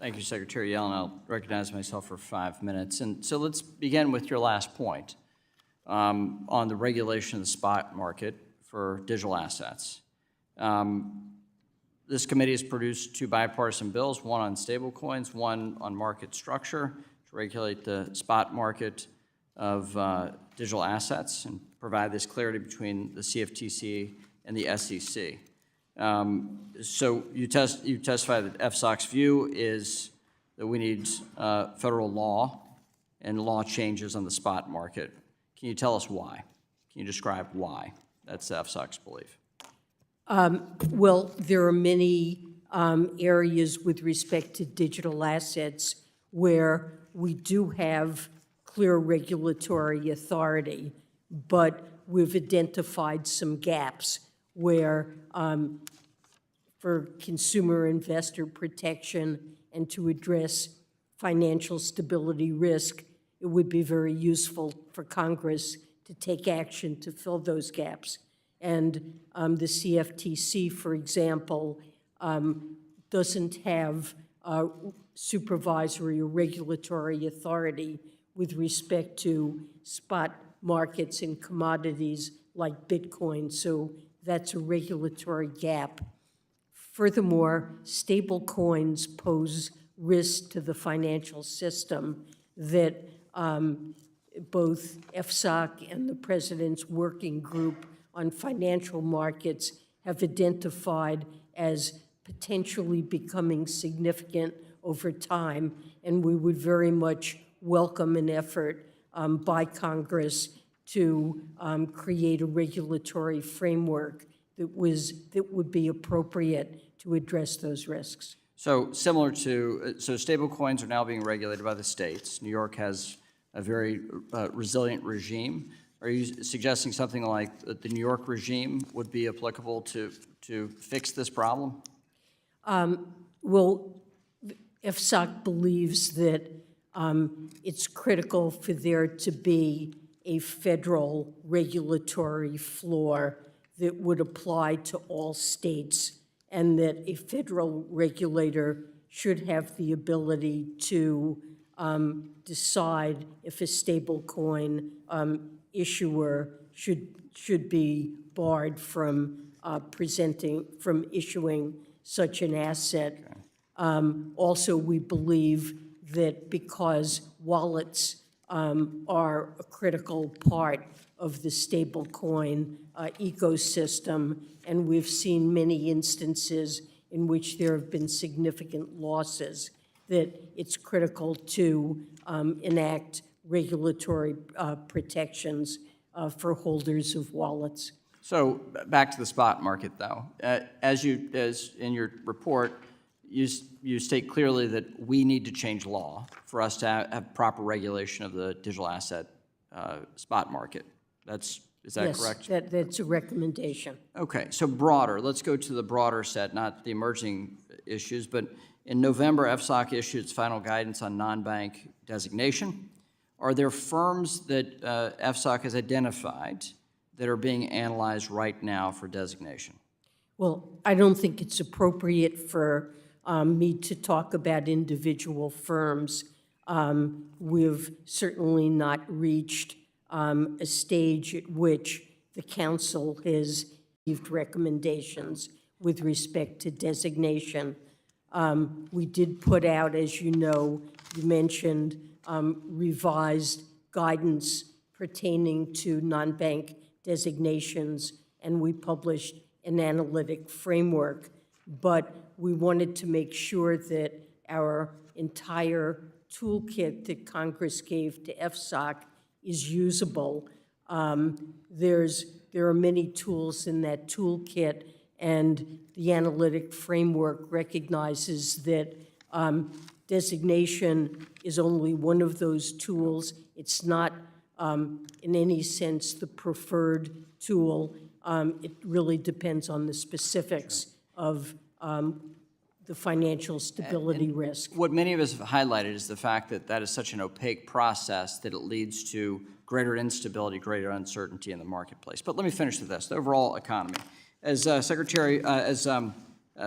Thank you, Secretary Yellen. I'll recognize myself for 5 minutes. And so let's begin with your last point on the regulation of the spot market for digital assets. This committee has produced 2 bipartisan bills, one on stablecoins, one on market structure to regulate the spot market of digital assets and provide this clarity between the CFTC and the SEC. So you testify that FSOC's view is that we need federal law and law changes on the spot market. Can you tell us why? Can you describe why? That's FSOC's belief. Well, there are many areas with respect to digital assets where we do have clear regulatory authority, but we've identified some gaps where for consumer investor protection and to address financial stability risk, it would be very useful for Congress to take action to fill those gaps. And the CFTC, for example, doesn't have supervisory or regulatory authority with respect to spot markets and commodities like Bitcoin, so that's a regulatory gap. Furthermore, stable coins pose risk to the financial system that both FSOC and the President's Working Group on Financial Markets have identified as potentially becoming significant over time, and we would very much welcome an effort by Congress to create a regulatory framework that would be appropriate to address those risks. So similar to, so stable coins are now being regulated by the states. New York has a very resilient regime. Are you suggesting something like the New York regime would be applicable to fix this problem? Well, FSOC believes that it's critical for there to be a federal regulatory floor that would apply to all states, and that a federal regulator should have the ability to decide if a stablecoin issuer should be barred from issuing such an asset. Also, we believe that because wallets are a critical part of the stablecoin ecosystem, and we've seen many instances in which there have been significant losses, that it's critical to enact regulatory protections for holders of wallets. So back to the spot market, though. As in your report, you state clearly that we need to change law for us to have proper regulation of the digital asset spot market. Is that correct? Yes, that's a recommendation. Okay, so broader. Let's go to the broader set, not the emerging issues, but in November, FSOC issued its final guidance on non-bank designation. Are there firms that FSOC has identified that are being analyzed right now for designation? Well, I don't think it's appropriate for me to talk about individual firms. We've certainly not reached a stage at which the Council has received recommendations with respect to designation. We did put out, as you know, you mentioned, revised guidance pertaining to non-bank designations, and we published an analytic framework. But we wanted to make sure that our entire toolkit that Congress gave to FSOC is usable. There are many tools in that toolkit, and the analytic framework recognizes that designation is only one of those tools. It's not, in any sense, the preferred tool. It really depends on the specifics of the financial stability risk. What many of us have highlighted is the fact that that is such an opaque process that it leads to greater instability, greater uncertainty in the marketplace. But let me finish with this, the overall economy. As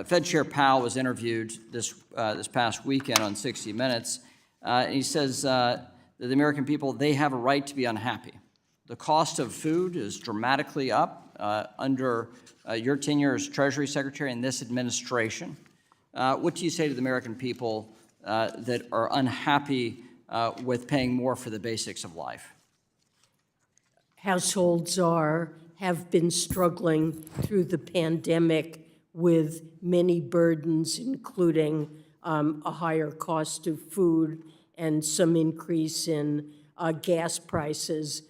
Fed Chair Powell was interviewed this past weekend on 60 Minutes, and he says that the American people, they have a right to be unhappy. The cost of food is dramatically up under your tenure as Treasury Secretary in this administration. What do you say to the American people that are unhappy with paying more for the basics of life? Households have been struggling through the pandemic with many burdens, including a higher cost of food and some increase in gas prices.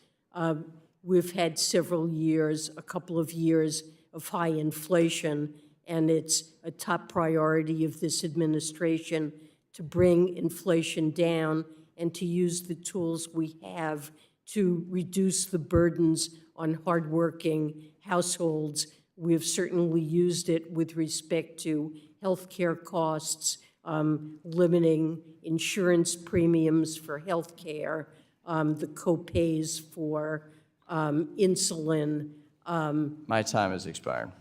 We've had a couple of years of high inflation, and it's a top priority of this administration to bring inflation down and to use the tools we have to reduce the burdens on hardworking households. We have certainly used it with respect to healthcare costs, limiting insurance premiums for healthcare, the co-pays for insulin. My time has expired.